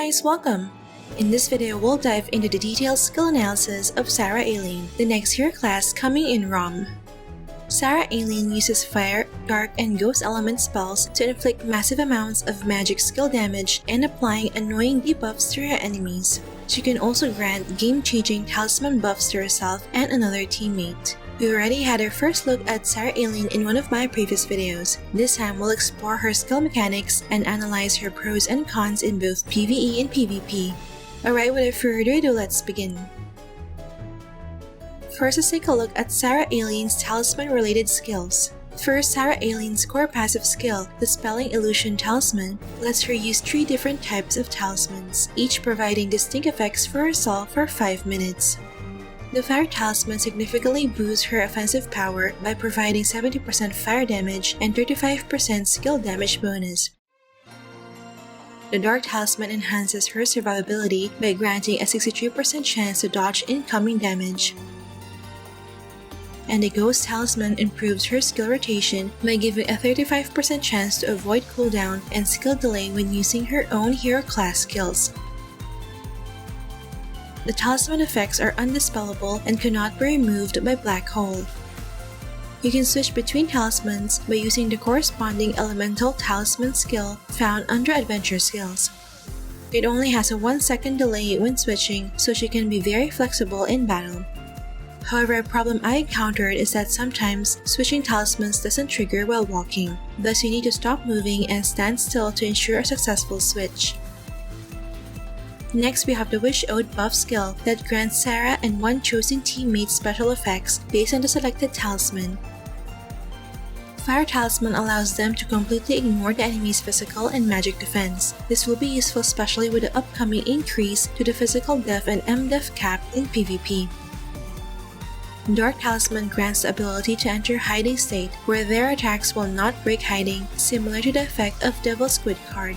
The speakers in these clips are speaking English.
guys, welcome! In this video, we'll dive into the detailed skill analysis of SARA ALIN, the next hero class coming in ROM. SARA ALIN uses fire, dark, and ghost element spells to inflict massive amounts of magic skill damage and applying annoying debuffs to her enemies. She can also grant game-changing talisman buffs to herself and another teammate. We already had our first look at SARA ALIN in one of my previous videos. This time, we'll explore her skill mechanics and analyze her pros and cons in both PvE and PvP. Alright, without further ado, let's begin. First, let's take a look at SARA ALIN's talisman-related skills. First, SARA ALIN's core passive skill, the Spelling Illusion Talisman, lets her use 3 different types of talismans, each providing distinct effects for herself for 5 minutes. The Fire Talisman significantly boosts her offensive power by providing 70% fire damage and 35% skill damage bonus. The Dark Talisman enhances her survivability by granting a 63% chance to dodge incoming damage. And the Ghost Talisman improves her skill rotation by giving a 35% chance to avoid cooldown and skill delay when using her own hero class skills. The talisman effects are undispellable and cannot be removed by Black Hole. You can switch between talismans by using the corresponding elemental talisman skill found under Adventure Skills. It only has a 1-second delay when switching, so she can be very flexible in battle. However, a problem I encountered is that sometimes switching talismans doesn't trigger while walking, thus you need to stop moving and stand still to ensure a successful switch. Next, we have the Wish Ode buff skill that grants SARA and one chosen teammate special effects based on the selected talisman. Fire Talisman allows them to completely ignore the enemy's physical and magic defense. This will be useful especially with the upcoming increase to the physical def and MDef cap in PvP. Dark Talisman grants the ability to enter hiding state where their attacks will not break hiding, similar to the effect of Devil Squid card.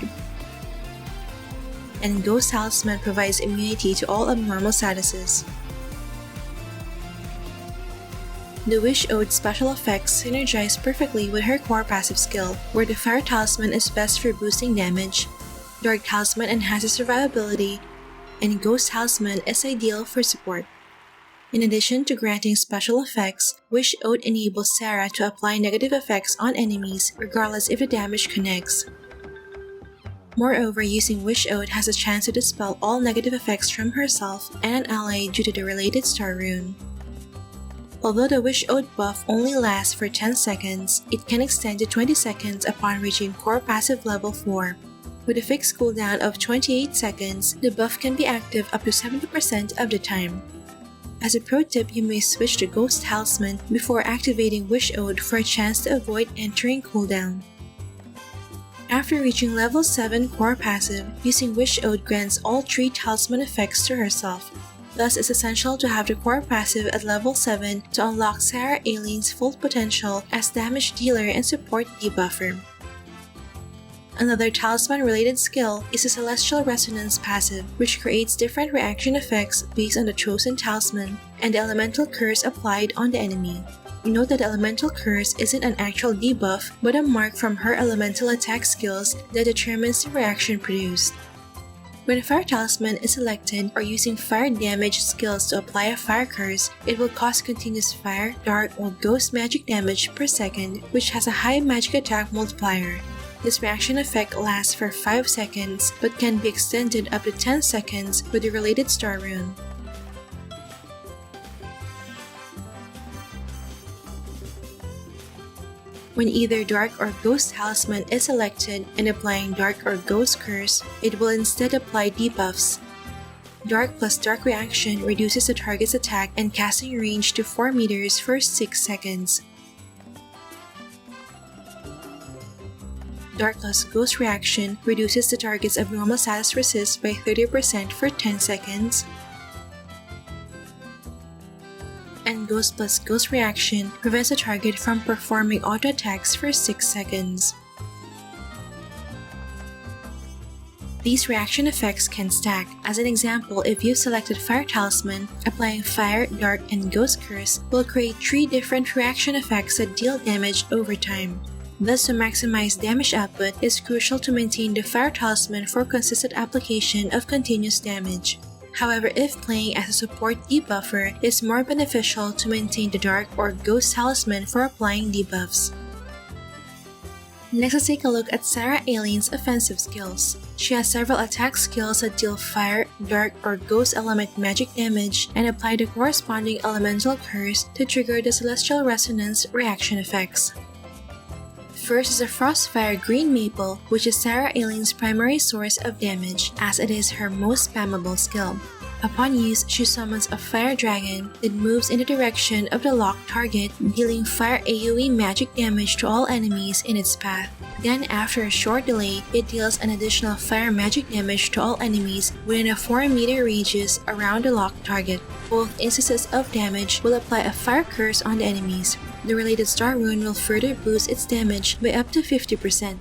And Ghost Talisman provides immunity to all abnormal statuses. The Wish Ode special effects synergize perfectly with her core passive skill, where the Fire Talisman is best for boosting damage, Dark Talisman enhances survivability, and Ghost Talisman is ideal for support. In addition to granting special effects, Wish Ode enables SARA to apply negative effects on enemies regardless if the damage connects. Moreover, using Wish Ode has a chance to dispel all negative effects from herself and an ally due to the related star rune. Although the Wish Ode buff only lasts for 10 seconds, it can extend to 20 seconds upon reaching core passive level 4. With a fixed cooldown of 28 seconds, the buff can be active up to 70% of the time. As a pro tip, you may switch to Ghost Talisman before activating Wish Ode for a chance to avoid entering cooldown. After reaching level 7 core passive, using Wish Ode grants all 3 talisman effects to herself. Thus, it's essential to have the core passive at level 7 to unlock SARA ALIN's full potential as damage dealer and support debuffer. Another talisman-related skill is the Celestial Resonance passive, which creates different reaction effects based on the chosen talisman and the elemental curse applied on the enemy. Note that the elemental curse isn't an actual debuff, but a mark from her elemental attack skills that determines the reaction produced. When a Fire Talisman is selected or using fire damage skills to apply a fire curse, it will cause continuous fire, dark, or ghost magic damage per second, which has a high magic attack multiplier. This reaction effect lasts for 5 seconds but can be extended up to 10 seconds with the related star rune. When either Dark or Ghost Talisman is selected and applying Dark or Ghost Curse, it will instead apply debuffs. Dark plus Dark Reaction reduces the target's attack and casting range to 4 meters for 6 seconds. Dark plus Ghost Reaction reduces the target's abnormal status resist by 30% for 10 seconds. And Ghost plus Ghost Reaction prevents the target from performing auto attacks for 6 seconds. These reaction effects can stack. As an example, if you've selected Fire Talisman, applying Fire, Dark, and Ghost Curse will create 3 different reaction effects that deal damage over time. Thus, to maximize damage output, it's crucial to maintain the Fire Talisman for consistent application of continuous damage. However, if playing as a support debuffer, it's more beneficial to maintain the Dark or Ghost Talisman for applying debuffs. Next, let's take a look at SARA ALIN's offensive skills. She has several attack skills that deal fire, dark, or ghost element magic damage and apply the corresponding elemental curse to trigger the Celestial Resonance reaction effects. First is a Frostfire Green Maple, which is SARA ALIN's primary source of damage, as it is her most spammable skill. Upon use, she summons a fire dragon that moves in the direction of the locked target, dealing fire AoE magic damage to all enemies in its path. Then, after a short delay, it deals an additional fire magic damage to all enemies within a 4-meter radius around the locked target. Both instances of damage will apply a fire curse on the enemies. The related star rune will further boost its damage by up to 50%.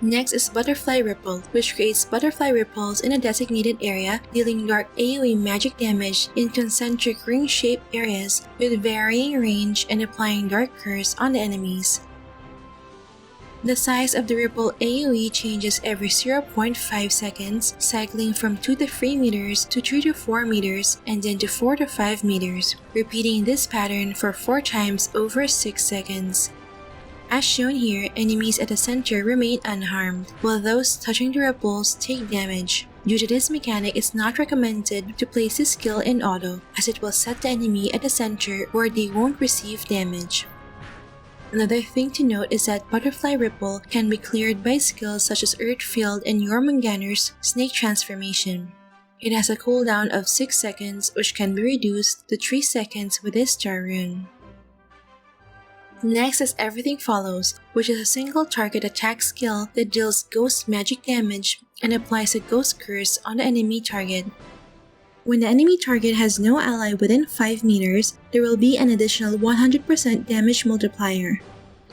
Next is Butterfly Ripple, which creates butterfly ripples in a designated area, dealing dark AoE magic damage in concentric ring-shaped areas with varying range and applying dark curse on the enemies. The size of the ripple AoE changes every 0.5 seconds, cycling from 2 to 3 meters to 3 to 4 meters and then to 4 to 5 meters, repeating this pattern for 4 times over 6 seconds. As shown here, enemies at the center remain unharmed, while those touching the ripples take damage. Due to this mechanic, it's not recommended to place this skill in auto, as it will set the enemy at the center where they won't receive damage. Another thing to note is that Butterfly Ripple can be cleared by skills such as Earth Field and Jormungandr's Snake Transformation. It has a cooldown of 6 seconds, which can be reduced to 3 seconds with this star rune. Next is Everything Follows, which is a single target attack skill that deals ghost magic damage and applies a ghost curse on the enemy target. When the enemy target has no ally within 5 meters, there will be an additional 100% damage multiplier.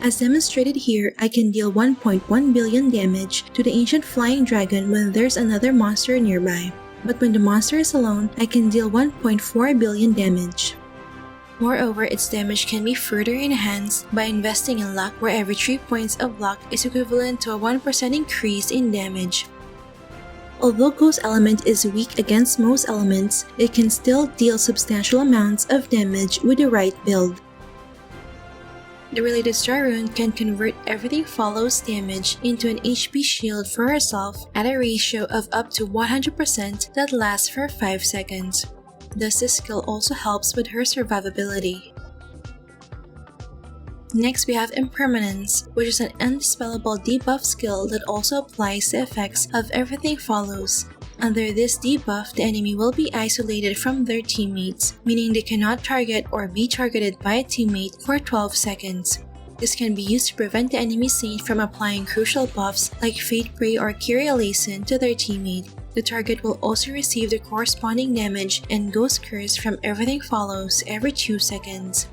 As demonstrated here, I can deal 1.1 billion damage to the ancient flying dragon when there's another monster nearby. But when the monster is alone, I can deal 1.4 billion damage. Moreover, its damage can be further enhanced by investing in luck, where every 3 points of luck is equivalent to a 1% increase in damage. Although Ghost Element is weak against most elements, it can still deal substantial amounts of damage with the right build. The related star rune can convert Everything Follows damage into an HP shield for herself at a ratio of up to 100% that lasts for 5 seconds. Thus, this skill also helps with her survivability. Next, we have Impermanence, which is an undispellable debuff skill that also applies the effects of Everything Follows. Under this debuff, the enemy will be isolated from their teammates, meaning they cannot target or be targeted by a teammate for 12 seconds. This can be used to prevent the enemy saint from applying crucial buffs like Fate Ray or Kyrieleison to their teammate. The target will also receive the corresponding damage and Ghost Curse from Everything Follows every 2 seconds.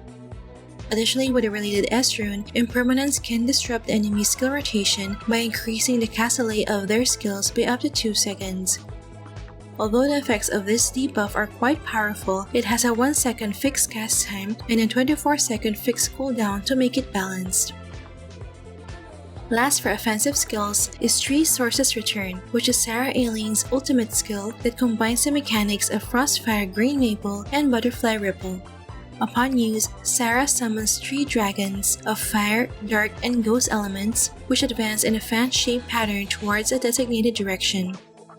Additionally, with the related S rune, Impermanence can disrupt the enemy's skill rotation by increasing the cast delay of their skills by up to 2 seconds. Although the effects of this debuff are quite powerful, it has a 1 second fixed cast time and a 24-second fixed cooldown to make it balanced. Last for offensive skills is Three Sources Return, which is SARA ALIN's ultimate skill that combines the mechanics of Frostfire Green Maple and Butterfly Ripple. Upon use, SARA summons 3 dragons of fire, dark, and ghost elements, which advance in a fan-shaped pattern towards a designated direction.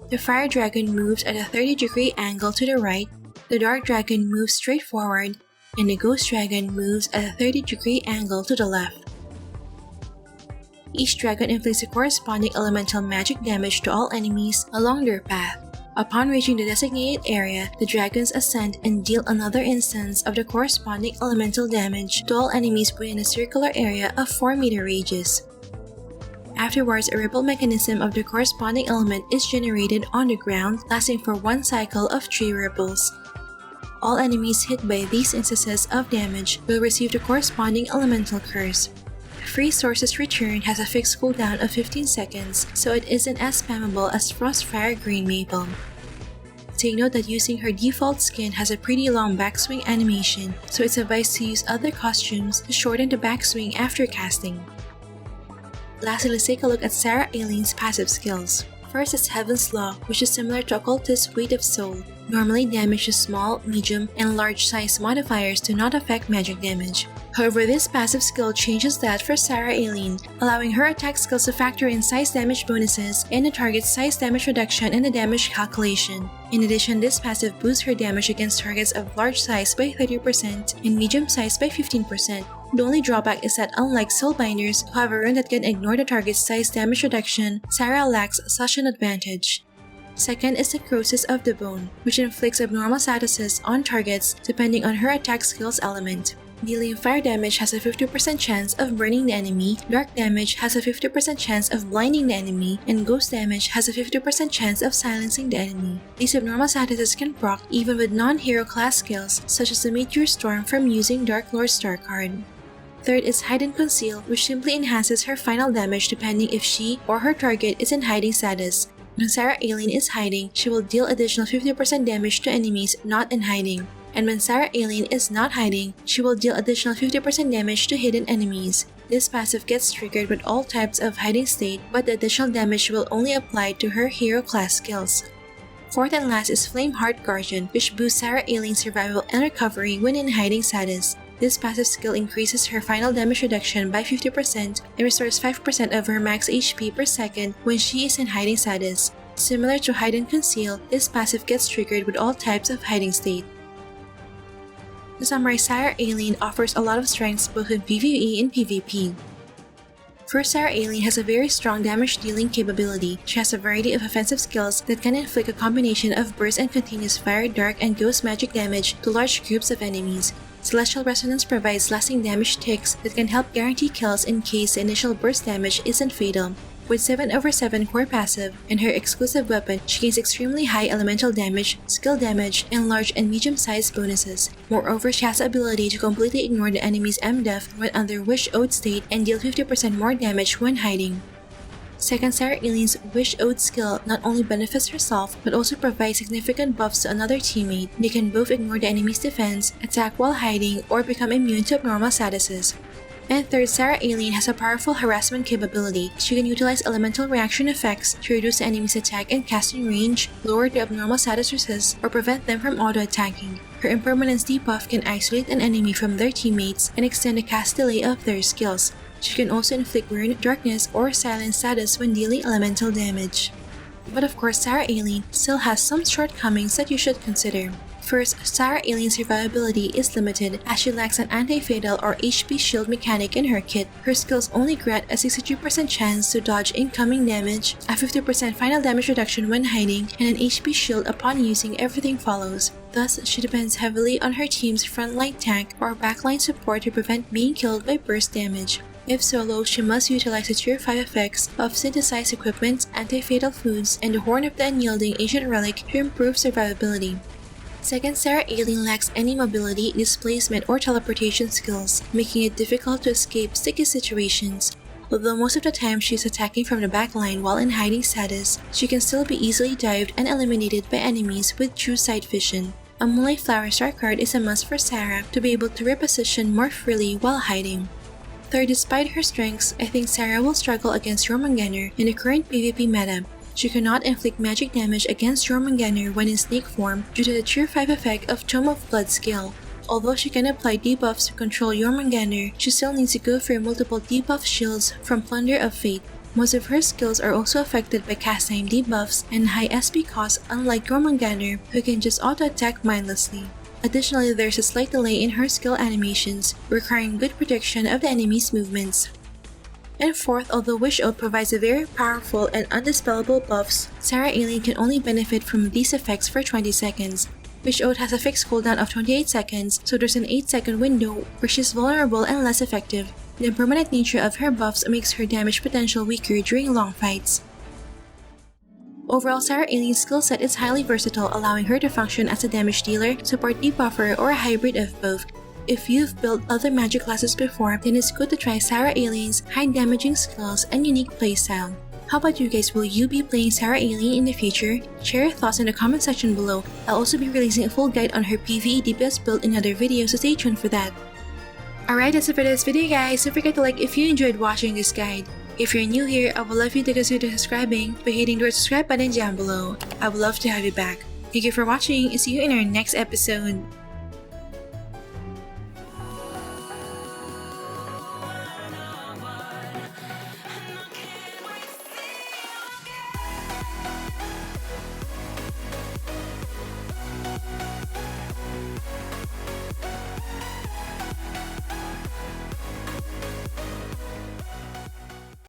The fire dragon moves at a 30-degree angle to the right, the dark dragon moves straight forward, and the ghost dragon moves at a 30-degree angle to the left. Each dragon inflicts a corresponding elemental magic damage to all enemies along their path. Upon reaching the designated area, the dragons ascend and deal another instance of the corresponding elemental damage to all enemies within a circular area of 4-meter radius. Afterwards, a ripple mechanism of the corresponding element is generated on the ground, lasting for 1 cycle of 3 ripples. All enemies hit by these instances of damage will receive the corresponding elemental curse. Three Sources Return has a fixed cooldown of 15 seconds, so it isn't as spammable as Frostfire Green Maple. Take note that using her default skin has a pretty long backswing animation, so it's advised to use other costumes to shorten the backswing after casting. Lastly, let's take a look at SARA ALIN's passive skills. First is Heaven's Law, which is similar to Occultist's Weight of Soul. Normally damages small, medium, and large size modifiers do not affect magic damage. However, this passive skill changes that for SARA ALIN, allowing her attack skills to factor in size damage bonuses and the target's size damage reduction in the damage calculation. In addition, this passive boosts her damage against targets of large size by 30% and medium size by 15%. The only drawback is that unlike Soulbinders, who have a rune that can ignore the target's size damage reduction, SARA lacks such an advantage. Second is Necrosis of the Bone, which inflicts abnormal statuses on targets depending on her attack skill's element. Dealing fire damage has a 50% chance of burning the enemy, dark damage has a 50% chance of blinding the enemy, and ghost damage has a 50% chance of silencing the enemy. These abnormal statuses can proc even with non-hero class skills such as the Meteor Storm from using Dark Lord Star card. Third is Hide and Conceal, which simply enhances her final damage depending if she or her target is in hiding status. When SARA ALIN is hiding, she will deal additional 50% damage to enemies not in hiding. And when SARA ALIN is not hiding, she will deal additional 50% damage to hidden enemies. This passive gets triggered with all types of hiding state, but the additional damage will only apply to her hero class skills. Fourth and last is Flame Heart Guardian, which boosts SARA ALIN's survival and recovery when in hiding status. This passive skill increases her final damage reduction by 50% and restores 5% of her max HP per second when she is in hiding status. Similar to Hide and Conceal, this passive gets triggered with all types of hiding state. To summarize, SARA ALIN offers a lot of strengths both in PvE and PvP. First, SARA ALIN has a very strong damage dealing capability. She has a variety of offensive skills that can inflict a combination of burst and continuous fire, dark, and ghost magic damage to large groups of enemies. Celestial Resonance provides lasting damage ticks that can help guarantee kills in case the initial burst damage isn't fatal. With 7/7 core passive and her exclusive weapon, she gains extremely high elemental damage, skill damage, and large and medium-sized bonuses. Moreover, she has the ability to completely ignore the enemy's M-Def when under Wish Ode state and deal 50% more damage when hiding. Second, SARA ALIN's Wish Ode skill not only benefits herself but also provides significant buffs to another teammate. They can both ignore the enemy's defense, attack while hiding, or become immune to abnormal statuses. And third, SARA ALIN has a powerful harassment capability. She can utilize elemental reaction effects to reduce the enemy's attack and casting range, lower the abnormal status resist, or prevent them from auto-attacking. Her Impermanence debuff can isolate an enemy from their teammates and extend the cast delay of their skills. She can also inflict rune, darkness, or silence status when dealing elemental damage. But of course, SARA ALIN still has some shortcomings that you should consider. First, SARA ALIN's survivability is limited as she lacks an anti-fatal or HP shield mechanic in her kit. Her skills only grant a 62% chance to dodge incoming damage, a 50% final damage reduction when hiding, and an HP shield upon using Everything Follows. Thus, she depends heavily on her team's frontline tank or backline support to prevent being killed by burst damage. If solo, she must utilize the tier 5 effects of synthesized equipment, anti-fatal foods, and the Horn of the Unyielding Ancient Relic to improve survivability. Second, SARA ALIN lacks any mobility, displacement, or teleportation skills, making it difficult to escape sticky situations. Although most of the time she is attacking from the backline while in hiding status, she can still be easily dived and eliminated by enemies with true sight vision. A Moonlight Flower Star card is a must for SARA to be able to reposition more freely while hiding. Third, despite her strengths, I think SARA will struggle against Jormungandr in the current PvP meta. She cannot inflict magic damage against Jormungandr when in snake form due to the tier 5 effect of Tome of Blood skill. Although she can apply debuffs to control Jormungandr, she still needs to go through multiple debuff shields from Plunder of Fate. Most of her skills are also affected by cast time debuffs and high SP costs, unlike Jormungandr, who can just auto-attack mindlessly. Additionally, there's a slight delay in her skill animations, requiring good prediction of the enemy's movements. And fourth, although Wish Ode provides a very powerful and undispellable buffs, SARA ALIN can only benefit from these effects for 20 seconds. Wish Ode has a fixed cooldown of 28 seconds, so there's an 8-second window where she's vulnerable and less effective. The impermanent nature of her buffs makes her damage potential weaker during long fights. Overall, SARA ALIN's skill set is highly versatile, allowing her to function as a damage dealer, support debuffer, or a hybrid of both. If you've built other magic classes before, then it's good to try SARA ALIN's high damaging skills and unique playstyle. How about you guys? Will you be playing SARA ALIN in the future? Share your thoughts in the comment section below. I'll also be releasing a full guide on her PvE DPS build in other videos, so stay tuned for that. Alright, that's it for this video guys. Don't forget to like if you enjoyed watching this guide. If you're new here, I would love you to consider subscribing by hitting the red subscribe button down below. I would love to have you back. Thank you for watching and see you in our next episode.